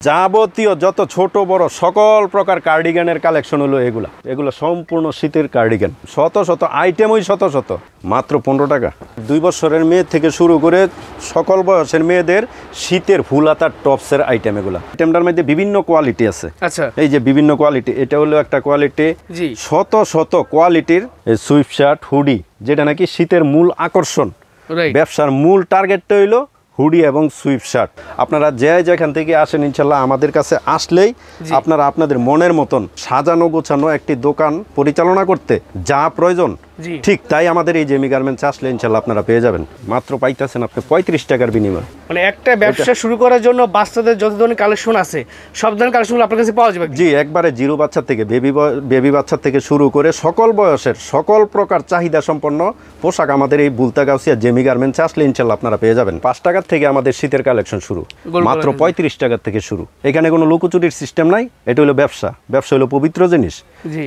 যাবতীয় যত ছোট বড় সকল প্রকার কার্ডিগানের কালেকশন হলো এগুলো সম্পূর্ণ শীতের কার্ডিগান, শত শত আইটেমই শত শত, মাত্র 15 টাকা। 2 বছরের মেয়ে থেকে শুরু করে সকল বয়সের মেয়েদের শীতের ফুল হাতার টপসের আইটেম। আইটেমটার মধ্যে বিভিন্ন কোয়ালিটি আছে। আচ্ছা, এই যে বিভিন্ন কোয়ালিটি, এটা হলো একটা কোয়ালিটি, শত শত কোয়ালিটির সুইফট শার্ট হুডি, যেটা নাকি শীতের মূল আকর্ষণ। ব্যবসার মূল টার্গেটটা হইলো হুডি এবং সুইফট শার্ট। আপনারা যেখান থেকে আসেন ইনশাল্লাহ আমাদের কাছে আসলেই আপনারা আপনাদের মনের মতন সাজানো গোছানো একটি দোকান পরিচালনা করতে যা প্রয়োজন ঠিক তাই আমাদের এই জেমি গার্মেন্টস আসলে ইনশাল্লাহ আপনারা পেয়ে যাবেন। মাত্র পাইতেছেন আপনি 35 টাকার বিনিময়ে। মানে একটা ব্যবসা শুরু করার জন্য বাচ্চাদের যত ধরনের কালেকশন আছে সব ধরনের কালেকশনগুলো আপনার কাছে পাওয়া যাবে। জি, একবারে জিরো বাচ্চা থেকে বেবি বাচ্চা থেকে শুরু করে সকল বয়সের সকল প্রকার চাহিদা সম্পন্ন পোশাক আমাদের এই বুলতা গাউসিয়া জেমি গার্মেন্টস আসলে ইনশাল্লাহ আপনারা পেয়ে যাবেন। 5 টাকার থেকে আমাদের শীতের কালেকশন শুরু, মাত্র 35 টাকার থেকে শুরু। এখানে কোনো লুকোচুরির সিস্টেম নাই, এটা হলো ব্যবসা হলো পবিত্র জিনিস,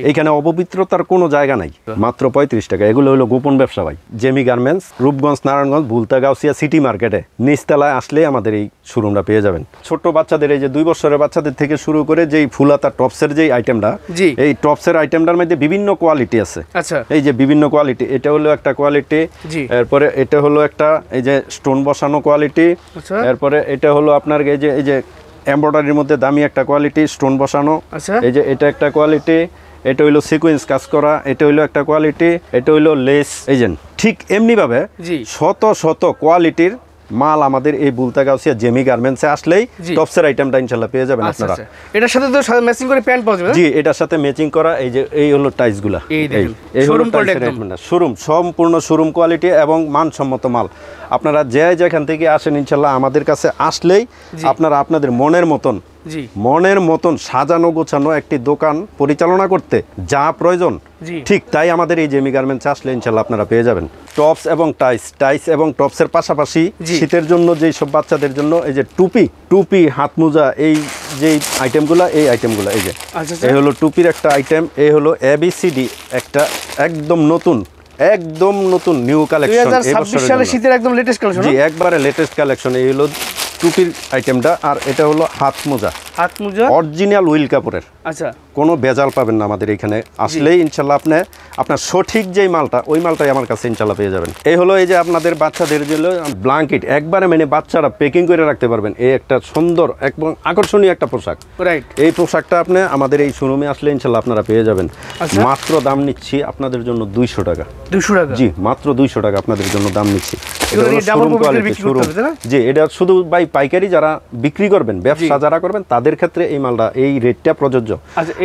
এখানে অপবিত্রতার কোনো জায়গা নাই। মাত্র 35 টাকা। এগুলো হলো গোপন ব্যবসা ভাই। Jamie garments, Rupganj, Narayanganj, বুলতা Gausia city মার্কেটে নিচতলায় আসলে আমাদের এই শোরুমটা পেয়ে যাবেন। ছোট্ট বাচ্চাদের এই যে 2 বছরের বাচ্চাদের থেকে শুরু করে যেই ফুল হাতা টপসের যেই আইটেমটা, এই টপসের আইটেমটার মধ্যে বিভিন্ন কোয়ালিটি আছে। আচ্ছা, এই যে বিভিন্ন কোয়ালিটি, এটা হলো একটা কোয়ালিটি, এরপরে এটা হলো একটা এই যে স্টোন বসানো কোয়ালিটি, এরপরে এটা হলো আপনার এই যে এমব্রয়ডারির মধ্যে দামি একটা কোয়ালিটি স্টোন বসানো, এই যে এটা একটা কোয়ালিটি, এটা হইলো সিকোয়েন্স কাজ করা, এটা হইলো একটা কোয়ালিটি, এটা হইলো লেস এজেন্ট। ঠিক এমনি ভাবে শত শত কোয়ালিটির মাল আমাদের এই বুলতা গাউসিয়া জেমি গার্মেন্টসে আসলেই টপসের আইটেমটা ইনশাআল্লাহ পেয়ে যাবেন আপনারা। এটার সাথে তো ম্যাচিং করে প্যান্ট পাওয়া যাবে। জি, এটার সাথে ম্যাচিং করা এই যে এই হলো টাইসগুলা, এই হলো শোরুম, সম্পূর্ণ শোরুম কোয়ালিটি এবং মানসম্মত মাল। আপনারা যেখান থেকে আসেন ইনশাআল্লাহ আমাদের কাছে আসলেই আপনারা আপনাদের মনের মতন সাজানো গোছানো একটি দোকান পরিচালনা করতে যা প্রয়োজন ঠিক তাই আমাদের এই জেমি গার্মেন্টস আসলে ইনশাআল্লাহ আপনারা পেয়ে যাবেন। টপস এবং টাইস এবং টপসের পাশাপাশি শীতের জন্য যেই সব বাচ্চাদের জন্য এই যে টুপি হাত মোজা, এই যে আইটেমগুলো এই যে এই হলো টুপির একটা আইটেম, এই হলো ABCD একটা একদম নতুন নিউ কালেকশন, 2026 সালের শীতের একদম লেটেস্ট কালেকশন। জি, একবারে লেটেস্ট কালেকশন। এই হলো টুপির আইটেমটা, আর এটা হলো হাত মোজা অরিজিনাল উইল কাপড়ের। আচ্ছা, কোনো ভেজাল পাবেন না আমাদের এখানে আসলেই ইনশাল্লাহ আপনার সঠিক যেই মালটা ওই মালটাই আমার কাছে ইনশাল্লাহ পেয়ে যাবেন। এই হলো এই যে আপনাদের বাচ্চাদের জন্য ব্ল্যাঙ্কেট, একবারে বাচ্চারা প্যাকিং করে রাখতে পারবেন, এই একটা সুন্দর এবং আকর্ষণীয় একটা পোশাক। এই পোশাকটা আপনি আমাদের এই শোরুমে আসলে ইনশাল্লাহ আপনারা পেয়ে যাবেন। মাত্র দাম নিচ্ছি আপনাদের জন্য 200 টাকা। 200 টাকা? জি, মাত্র 200 টাকা আপনাদের জন্য দাম নিচ্ছি। জি, এটা শুধু ভাই পাইকারি যারা বিক্রি করবেন, ব্যবসা যারা করবেন তাদের ক্ষেত্রে এই মালটা এই রেটটা প্রযোজ্য।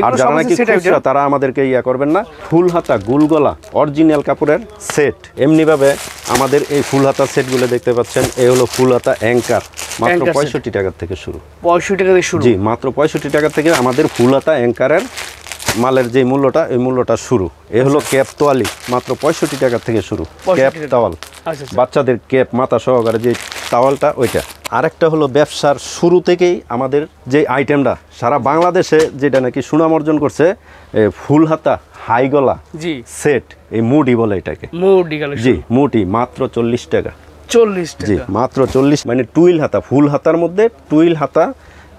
আর যারা নাকি খুচরা তারা আমাদেরকে করবেন না। ফুল হাতা গোল গলা অরিজিনাল কাপড়ের সেট, এমনি ভাবে আমাদের এই ফুল হাতা সেটগুলো দেখতে পাচ্ছেন। এই হলো ফুল হাতা অ্যাঙ্কার, মাত্র 65 টাকা থেকে শুরু। 65 টাকা থেকে শুরু? জি, মাত্র 65 টাকা থেকে আমাদের ফুল হাতা অ্যাঙ্কারের মালের যে মূল্যটা এই মূল্যটা শুরু। এ হলো ক্যাপ তোয়ালি, মাত্র 65 টাকা থেকে শুরু। ক্যাপ তাওয়াল, বাচ্চাদের ক্যাপ মাথা সহকারে যে তাওয়ালটা ওইটা। আরেকটা হলো ব্যবসার শুরু থেকেই আমাদের যে আইটেমটা সারা বাংলাদেশে যেটা নাকি সুনাম অর্জন করছে, ফুল হাতা হাই গলা সেট, এই মুডি বলে এটাকে। জি, মুডি মাত্র 40 টাকা। 40 টাকা? জি, মাত্র 40। মানে টুইল হাতা, ফুল হাতার মধ্যে টুইল হাতা,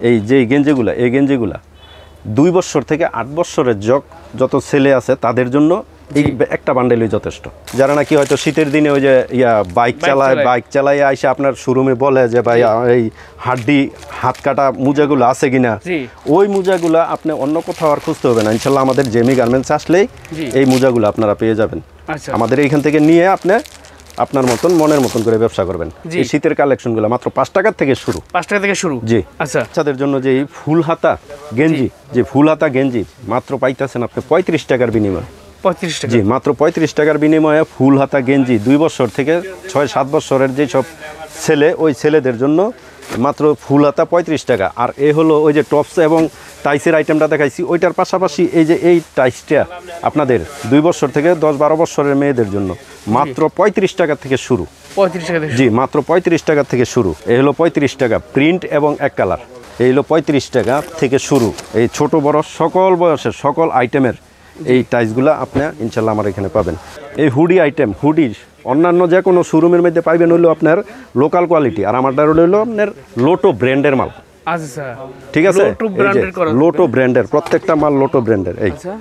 এই যে গেঞ্জিগুলা 2 বছর থেকে 8 বছরের যত ছেলে আছে তাদের জন্য এই একটা বান্ডেলই যথেষ্ট। যারা নাকি হয়তো শীতের দিনে ওই যে বাইক চালায় আইসা আপনার শোরুমে বলে যে ভাই এই হাত কাটা মোজাগুলো আছে কিনা, ওই মোজাগুলো আপনি অন্য কোথাও আর খুঁজতে হবে না। ইনশাল্লাহ আমাদের জেমি গার্মেন্টস আসলেই এই মোজাগুলো আপনারা পেয়ে যাবেন। আমাদের এইখান থেকে নিয়ে আপনার মনের মতন করে ব্যবসা করবেন। এই শীতের কালেকশনগুলো মাত্র 5 টাকা থেকে শুরু। 5 টাকা থেকে শুরু? জি। আচ্ছা, বাচ্চাদের জন্য যে ফুল হাতা গেঞ্জি মাত্র পাইতেছেন আপনি 35 টাকার বিনিময়ে। 35 টাকা? জি, মাত্র 35 টাকার বিনিময়ে ফুল হাতা গেঞ্জি 2 বছর থেকে 6-7 বছরের যে সব ছেলে, ওই ছেলেদের জন্য মাত্র ফুল হাতা 35 টাকা। আর এ হলো ওই যে টপস এবং টাইসের আইটেমটা দেখাইছি, ওইটার পাশাপাশি এই যে এই টাইসটা আপনাদের 2 বছর থেকে 10-12 বছরের মেয়েদের জন্য মাত্র 35 টাকা থেকে শুরু। 35 টাকা? জি, মাত্র 35 টাকা থেকে শুরু। এই হলো 35 টাকা, প্রিন্ট এবং এক কালার। এই হলো 35 টাকা থেকে শুরু। এই ছোট বড় সকল বয়সের সকল আইটেমের এই টাইসগুলো আপনি ইনশাল্লাহ আমার এখানে পাবেন। এই হুডি আইটেম, অন্যান্য যে কোনো শোরুমের মধ্যে পাইবেন হইলো আপনার লোকাল কোয়ালিটি, আর আমারটা হইলো আপনার লোটো ব্র্যান্ডের মাল। আচ্ছা স্যার, ঠিক আছে, লোটো ব্র্যান্ডের করা, লোটো ব্র্যান্ডের, প্রত্যেকটা মাল লোটো ব্র্যান্ডের। এই আচ্ছা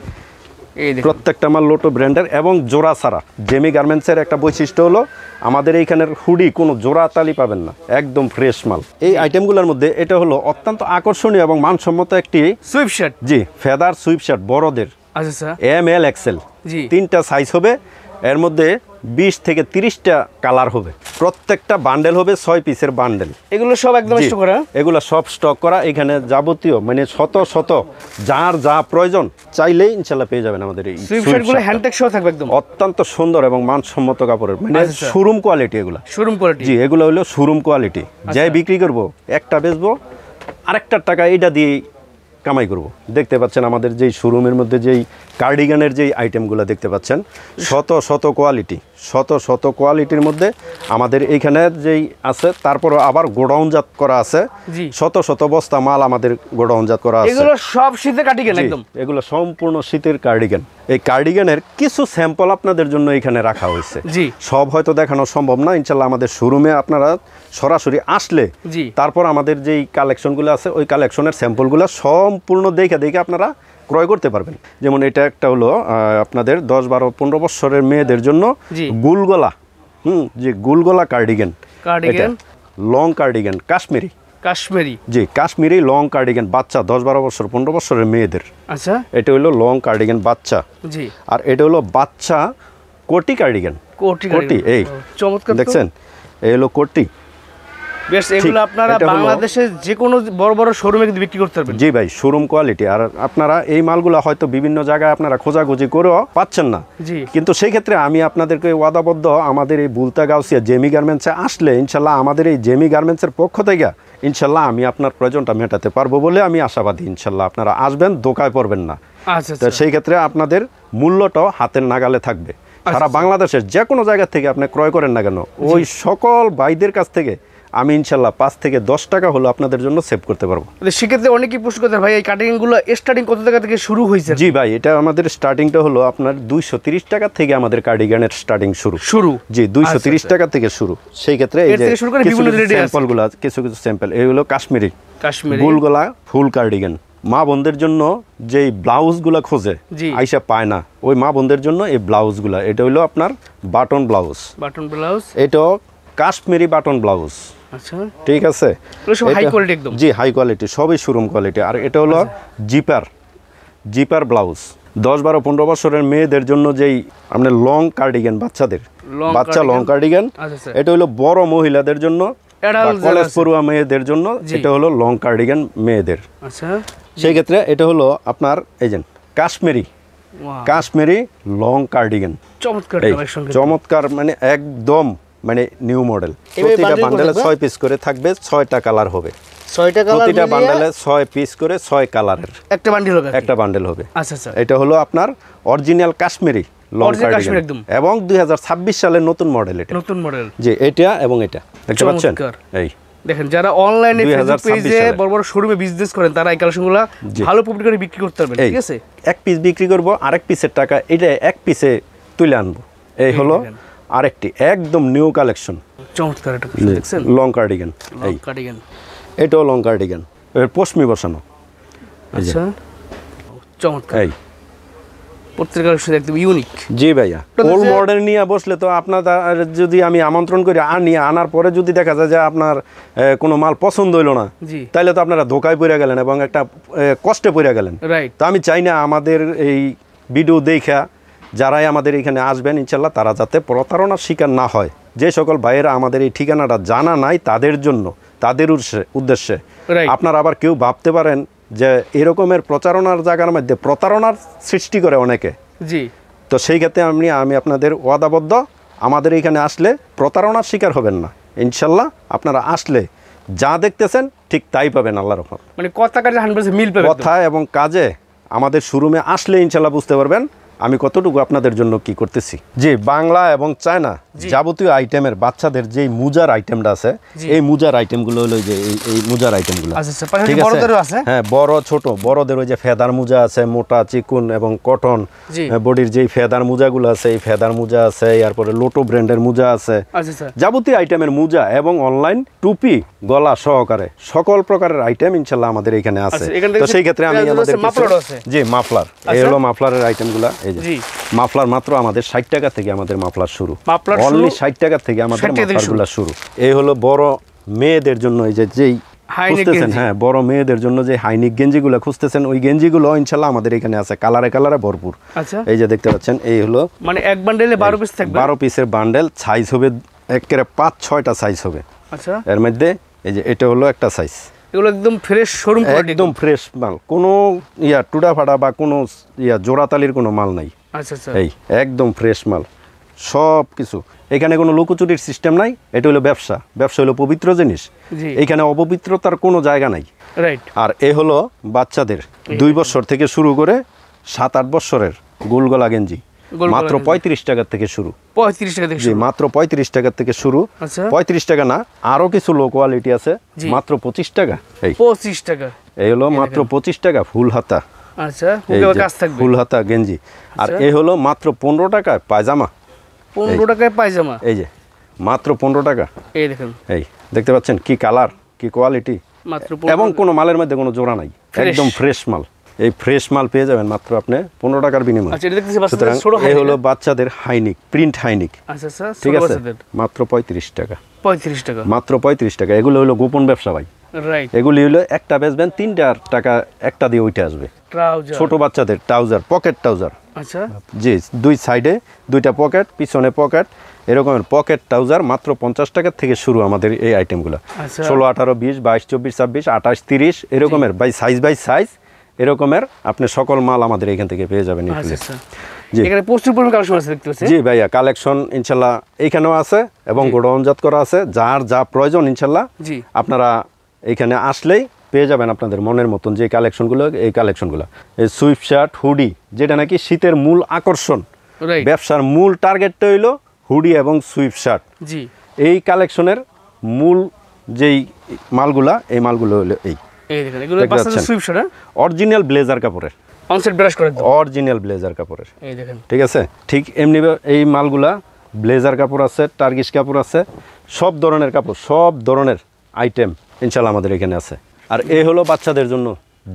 এই দেখুন প্রত্যেকটা মাল লোটো ব্র্যান্ডের এবং জোড়া ছাড়া। জেমি গার্মেন্টসের একটা বৈশিষ্ট্য হলো আমাদের এইখানের হুডি কোনো জোড়া তালি পাবেন না, একদম ফ্রেশ মাল। এই আইটেমগুলোর মধ্যে এটা হলো অত্যন্ত আকর্ষণীয় এবং মানসম্মত একটি সুইপ শার্ট। জি, ফেদার সুইপ শার্ট বড়দের, আচ্ছা স্যার, এম এল এক্সেল, জি 3টা সাইজ হবে। এর মধ্যে 20 থেকে 30টা কালার হবে। প্রত্যেকটা বান্ডেল হবে 6 পিসের বান্ডেল। এগুলো সব একদম স্টক করা, এগুলো সব স্টক করা। এখানে যাবতীয় মানে শত শত যার যা প্রয়োজন চাইলেই ইনশাল্লাহ পেয়ে যাবেন আমাদের এই সুইপ শার্টগুলো হ্যান্ডটেক সহ থাকবে একদম। অত্যন্ত সুন্দর এবং মানসম্মত কাপড়ের, মানে আচ্ছা, স্যার। শোরুম কোয়ালিটি এগুলো। শোরুম কোয়ালিটি, জি, এগুলো হলো শোরুম কোয়ালিটি। যাই বিক্রি করব, একটা বেচবো, আরেকটার টাকা এইটা দিয়ে কামাই করব। দেখতে পাচ্ছেন আমাদের যেই শোরুমের মধ্যে যেই কার্ডিগানের যেই আইটেমগুলো দেখতে পাচ্ছেন, শত শত কোয়ালিটি, শত শত কোয়ালিটির মধ্যে আমাদের এইখানে যেই আছে, তারপরে আবার গোডাউনজাত করা আছে, জি শত শত বস্তা মাল আমাদের গোডাউনজাত করা আছে। এগুলো সব শীতের কার্ডিগান একদম। এগুলো সম্পূর্ণ শীতের কার্ডিগান। এই কার্ডিগানের কিছু স্যাম্পল আপনাদের জন্য এখানে রাখা হয়েছে। জি, সব হয়তো দেখানো সম্ভব না, ইনশাল্লাহ আমাদের শোরুমে আপনারা সরাসরি আসলে জি তারপর আমাদের যেই কালেকশনগুলো আছে ওই কালেকশনের স্যাম্পলগুলো সম্পূর্ণ দেখে দেখে আপনারা ক্রয় করতে পারবেন। যেমন এটা একটা হলো আপনাদের 10, 12, 15 বছরের মেয়েদের জন্য জি গুলগলা, যে গুলগলা cardigan, cardigan long cardigan, Kashmiri, Kashmiri, জি কাশ্মীরি লং কার্ডিগান, বাচ্চা 10, 12 বছর, 15 বছরের মেয়েদের। আচ্ছা এটা হলো লং কার্ডিগান বাচ্চা। জি, আর এটা হলো বাচ্চা কোটি কার্ডিগান। কোটি কোটি, এই চমৎকার দেখছেন, এই হলো কোটি। বেশ, এগুলো আপনারা এটা হলো- বাংলাদেশে যে কোনো বড় বড় শোরুমে কিন্তু বিক্রি করতে পারবেন। জি ভাই, শোরুম কোয়ালিটি। আর আপনারা এই মালগুলো হয়তো বিভিন্ন জায়গায় আপনারা খোঁজাখুঁজি করেও পাচ্ছেন না, জি কিন্তু সেই ক্ষেত্রে আমি আপনাদেরকে ওয়াদাবদ্ধ, আমাদের এই বুলতা গাউসিয়া জেমি গার্মেন্টসে আসলে ইনশাল্লাহ আমাদের এই জেমি গার্মেন্টসের পক্ষ থেকে ইনশাল্লাহ আমি আপনার প্রয়োজনটা মেটাতে পারবো বলে আমি আশাবাদী। ইনশাল্লাহ আপনারা আসবেন, দোকায় পড়বেন না। আচ্ছা তো আচ্ছা সেই ক্ষেত্রে আপনাদের মূল্যটাও হাতের নাগালে থাকবে। সারা বাংলাদেশের যে কোনো জায়গা থেকে আপনি ক্রয় করেন না কেন, ওই সকল ভাইদের কাছ থেকে আমি ইনশাল্লাহ 5 থেকে 10 টাকা হলো আপনাদের জন্য সেভ করতে পারবো। সেক্ষেত্রে অনেকেই প্রশ্ন করতে ভাই, এই কাটিংগুলো স্টার্টিং কত টাকা থেকে শুরু হয়েছে? জি ভাই, এটা আমাদের স্টার্টিংটা হলো আপনার 230 টাকা থেকে আমাদের কার্ডিগানের স্টার্টিং শুরু। জি, 230 টাকা থেকে শুরু। সেই ক্ষেত্রে এই যে বিভিন্ন স্যাম্পলগুলো, কিছু কিছু স্যাম্পল, এইগুলো কাশ্মীরি গুলগলা ফুল কার্ডিগান। মা বোনদের জন্য যেই ব্লাউজগুলো খোঁজে আইসা পায় না, ওই মা বোনদের জন্য এই ব্লাউজগুলো। এটা হলো আপনার বাটন ব্লাউজ, এটাও কাশ্মীরি বাটন ব্লাউজ। আচ্ছা, ঠিক আছে, হাই কোয়ালিটি একদম। জি, হাই কোয়ালিটি, সবই শোরুম কোয়ালিটি। আর এটা হলো জিপার ব্লাউজ, 10, 12, 15 বছরের মেয়েদের জন্য যেই আপনার লং কার্ডিগান, বাচ্চাদের বাচ্চা লং কার্ডিগান। এটা হলো বড় মহিলাদের জন্য, কলেজ পড়ুয়া মেয়েদের জন্য, এটা হলো লং কার্ডিগান মেয়েদের। আচ্ছা, সেই ক্ষেত্রে এটা হলো আপনার এই যে কাশ্মীরি লং কার্ডিগান। চমৎকার, মানে একদম মানে নিউ মডেল। প্রতিটা বান্ডেলে 6 পিস করে থাকবে, 6টা কালার হবে। 6টা কালার, প্রতিটা বান্ডেলে 6 পিস করে 6 কালারের একটা বান্ডেল হবে। আচ্ছা আচ্ছা, এটা হলো আপনার অরিজিনাল কাশ্মীরি লং কার্ডিগান এবং 2026 সালের নতুন মডেল। এটা নতুন মডেল। জি, এটা এবং এটা দেখতে পাচ্ছেন। এই দেখেন, যারা অনলাইনে ফেসবুক পেজে বড় বড় শোরুমে বিজনেস করেন, তারা এই কালেকশনগুলো ভালো প্রফিট করে বিক্রি করতে পারবেন। ঠিক আছে, এক পিস বিক্রি করব, আরেক পিসের টাকা এটা এক পিসে তুলে আনবো। এই হলো আরেকটি একদম নিউ কালেকশন, চমৎকার একটা দেখছেন, লং কার্ডিগান। এই এটাও লং কার্ডিগান, এর পশমি বসানো। আচ্ছা, চমৎকার। এই প্রত্যেকটা শুধু একদম ইউনিক। জি ভাইয়া, ওল্ড মডেল নিয়ে বসলে তো আপনার যদি আমি আমন্ত্রণ করে আনার পরে যদি দেখা যায় যে আপনার কোনো মাল পছন্দ হইলো না, তাহলে তো আপনারা ধোকায় পড়ে গেলেন এবং একটা কষ্টে পড়ে গেলেন। তো আমি চাই না আমাদের এই ভিডিও দেখা যারাই আমাদের এখানে আসবেন ইনশাল্লাহ তারা যাতে প্রতারণার শিকার না হয়। যে সকল ভাইয়েরা আমাদের এই ঠিকানাটা জানা নাই তাদের জন্য, তাদের উদ্দেশ্যে আপনারা আবার কেউ ভাবতে পারেন যে এরকমের প্রচারণার জায়গার মধ্যে প্রতারণার সৃষ্টি করে অনেকে। জি, তো সেই ক্ষেত্রে আমি আপনাদের ওয়াদাবদ্ধ, আমাদের এখানে আসলে প্রতারণার শিকার হবেন না ইনশাল্লাহ। আপনারা আসলে যা দেখতেছেন ঠিক তাই পাবেন আল্লাহর রহমতে। মানে কথা কাজে 100% মিল পাবেন, কথা এবং কাজে আমাদের শোরুমে আসলে ইনশাল্লাহ বুঝতে পারবেন আমি কতটুকু আপনাদের জন্য কি করতেছি। জি, বাংলা এবং চায়না যাবতীয় আইটেমের বাচ্চাদের যে মুজার আইটেমটা আছে, এই মুজার আইটেমগুলো হলো যে এই মুজার আইটেমগুলো। ঠিক আছে, হ্যাঁ, বড় ছোট বড়দের ওই যে ফেদার মোজা আছে, মোটা চিকুন এবং কটন বডির যেই ফেদার মোজাগুলো আছে, এই ফেদার মোজা আছে, এরপরে লোটো ব্র্যান্ডের মোজা আছে, যাবতীয় আইটেমের মোজা এবং অনলাইন টুপি গলা সহকারে সকল প্রকারের আইটেম ইনশাআল্লাহ আমাদের এখানে আছে। তো সেই ক্ষেত্রে আমি আমাদের জি মাফলার, এই হলো মাফলারের আইটেমগুলো। এই যে মাফলার মাত্র আমাদের 60 টাকা থেকে আমাদের মাফলার শুরু, অনলি 60 টাকা থেকে আমাদের মাফলারগুলো শুরু। এই হলো বড় মেয়েদের জন্য, এই যে যেই খুঁজতেছেন, হ্যাঁ, বড় মেয়েদের জন্য যে হাইনিক গেঞ্জিগুলো খুঁজতেছেন, ওই গেঞ্জিগুলো ইনশাআল্লাহ আমাদের এখানে আছে, কালারে কালারে ভরপুর। এই যে দেখতে পাচ্ছেন, এই হলো মানে এক বান্ডেলে 12 পিস থাকবে, 12 পিসের বান্ডেল, সাইজ হবে একেবারে 5-6টা সাইজ হবে। আচ্ছা, এর মধ্যে এই যে এটা হলো একটা সাইজ, এগুলো একদম ফ্রেশ শোরুম কোয়ালিটি, একদম ফ্রেশ মাল, কোনো টুডা ফাটা বা কোনো জোড়াতালির কোনো মাল নাই। আচ্ছা, এই একদম ফ্রেশ মাল সব কিছু। এখানে কোনো লুকোচুরির সিস্টেম নাই, এটা হলো ব্যবসা, ব্যবসা হলো পবিত্র জিনিস, এখানে অপবিত্রতার কোনো জায়গা নাই। আর এ হলো বাচ্চাদের 2 বছর থেকে শুরু করে 7-8 বছরের গোলগলা গেঞ্জি, মাত্র 35 টাকা থেকে শুরু। 35 টাকা থেকে শুরু, মাত্র 35 টাকা থেকে শুরু। 35 টাকা না, আরো কিছু লো কোয়ালিটি আছে, মাত্র 25 টাকা। এই 25 টাকা, এই হলো মাত্র 25 টাকা ফুল হাতা। আচ্ছা, ফুল হাতা গেঞ্জি। আর এই হলো মাত্র 15 টাকায় পায়জামা, 15 টাকায় পায়জামা, এই যে মাত্র 15 টাকা। এই দেখুন, এই দেখতে পাচ্ছেন কি কালার, কি কোয়ালিটি, এবং কোনো মালের মধ্যে কোনো জোড়া নাই, একদম ফ্রেশ মাল। এই ফ্রেশ মাল পেয়ে যাবেন মাত্র আপনি 15 টাকার বিনিময়ে। সুতরাং এই হলো বাচ্চাদের হাইনিক, প্রিন্ট হাইনিক। ঠিক আছে, মাত্র 35 টাকা, 35 টাকা, মাত্র 35 টাকা। এগুলো হলো গোপন ব্যবসা ভাই, এগুলি হলো একটা বেচবেন 3 টাকা একটা দিয়ে ওইটা আসবে। ছোট বাচ্চাদের ট্রাউজার, পকেট ট্রাউজার। আচ্ছা, জি, 2 সাইডে 2টা পকেট, পিছনে পকেট, এরকমের পকেট ট্রাউজার মাত্র 50 টাকা থেকে শুরু আমাদের এই আইটেমগুলো। 16, 18, 20, 22, 24, 26, 28, 30 এরকমের বাই সাইজ এরকমের আপনি সকল মাল আমাদের এখান থেকে পেয়ে যাবেন। জি ভাইয়া, কালেকশন ইনশাল্লাহ এইখানেও আছে এবং গোডাউনজাত করা আছে, যার যা প্রয়োজন ইনশাল্লাহ আপনারা এইখানে আসলেই পেয়ে যাবেন আপনাদের মনের মতন যে কালেকশনগুলো। এই কালেকশনগুলো এই সুইফট শার্ট, হুডি, যেটা নাকি শীতের মূল আকর্ষণ, ব্যবসার মূল টার্গেটটা হইলো হুডি এবং সুইফট শার্ট। জি, এই কালেকশনের মূল যেই মালগুলা, এই মালগুলো হলো এই অরিজিনাল ব্লেজার কাপড়ের, অরিজিনাল ব্লেজার কাপড়ের। ঠিক আছে, ঠিক এমনি এই মালগুলা ব্লেজার কাপড় আছে, টার্কিশ কাপড় আছে, সব ধরনের কাপড়, সব ধরনের আইটেম ইনশাল্লাহ আমাদের এখানে আছে। আর এই হলো বাচ্চাদের জন্য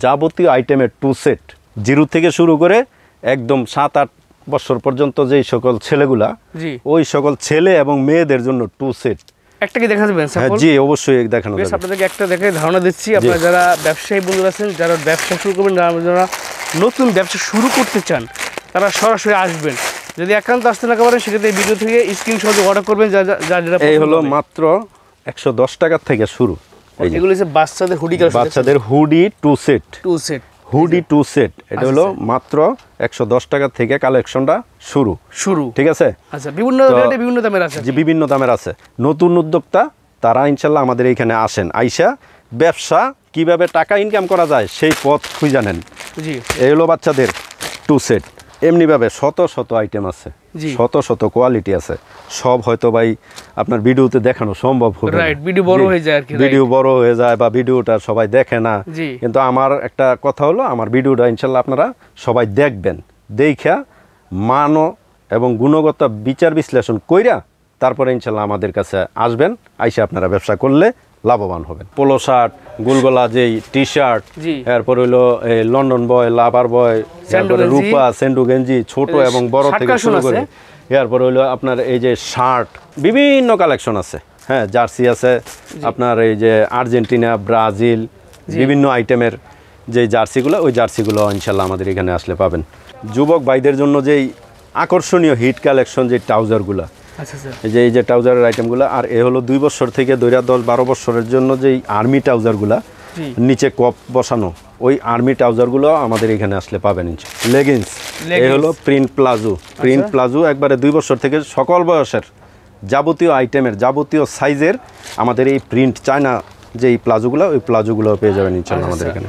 যাবতীয় আইটেমের 2 সেট, 0 থেকে শুরু করে একদম 7-8 বছর পর্যন্ত যেই সকল ছেলেগুলা, ওই সকল ছেলে এবং মেয়েদের জন্য 2 সেট। একটা কি দেখা যাবে? জি, অবশ্যই দেখানো যাবে। আপনাদেরকে একটা দেখে ধারণা দিচ্ছি, আপনারা যারা ব্যবসায়ী বন্ধুরা আছেন, যারা ব্যবসা শুরু করবেন, যারা নতুন ব্যবসা শুরু করতে চান, তারা সরাসরি আসবেন। যদি একান্ত আসতে না পারেন, সেক্ষেত্রে ভিডিও থেকে স্ক্রিনশট অর্ডার করবেন। এই হলো মাত্র 110 টাকা থেকে শুরু। এগুলো হচ্ছে বাচ্চাদের হুডি, বাচ্চাদের হুডি 2 সেট, হুডি 2 সেট। এটা হলো মাত্র 110 টাকা থেকে কালেকশনটা শুরু। ঠিক আছে, আচ্ছা, বিভিন্ন রেটে বিভিন্ন দামের আছে, জি, বিভিন্ন দামের আছে। নতুন উদ্যোক্তা তারা ইনশাল্লাহ আমাদের এখানে আসেন, আইসা ব্যবসা কিভাবে টাকা ইনকাম করা যায় সেই পথ খুঁজে নেন। জি, এই হলো বাচ্চাদের 2 সেট। এমনিভাবে শত আইটেম আছে, শত কোয়ালিটি আছে, সব হয়তো ভাই আপনার ভিডিওতে দেখানো সম্ভব হবে, ভিডিও বড় হয়ে যায়, ভিডিও বড় হয়ে যায় বা ভিডিওটা সবাই দেখে না। কিন্তু আমার একটা কথা হলো, আমার ভিডিওটা ইনশাল্লাহ আপনারা সবাই দেখবেন, দেখা মান এবং গুণগত বিচার বিশ্লেষণ কইরা তারপরে ইনশাল্লাহ আমাদের কাছে আসবেন, আইসা আপনারা ব্যবসা করলে লাভবান হবেন। পোলো শার্ট, গোলগলা যেই টি শার্ট, এরপর হইলো এই লন্ডন বয়, লাভার বয়, এরপরে রূপা, সেন্ডু গেঞ্জি, ছোট এবং বড় থেকে শুরু করে, এরপর হইলো আপনার এই যে শার্ট, বিভিন্ন কালেকশন আছে। হ্যাঁ, জার্সি আছে আপনার, এই যে আর্জেন্টিনা, ব্রাজিল, বিভিন্ন আইটেমের যে জার্সিগুলো, ওই জার্সিগুলো ইনশাল্লাহ আমাদের এখানে আসলে পাবেন। যুবক ভাইদের জন্য যেই আকর্ষণীয় হিট কালেকশন যে ট্রাউজারগুলো, এই যে ট্রাউজারের আইটেমগুলো। আর এ হলো 2 বছর থেকে 10-12 বছরের জন্য যেই আর্মি ট্রাউজারগুলো, নিচে কপ বসানো, ওই আর্মি ট্রাউজারগুলো আমাদের এখানে আসলে পাবেন। লেগিংস, এ হলো প্রিন্ট প্লাজো, একবারে 2 বছর থেকে সকল বয়সের যাবতীয় আইটেমের, যাবতীয় সাইজের আমাদের এই প্রিন্ট চায়না যেই প্লাজোগুলো, ওই প্লাজোগুলো পেয়ে যাবেন ইনশাআল্লাহ আমাদের এখানে।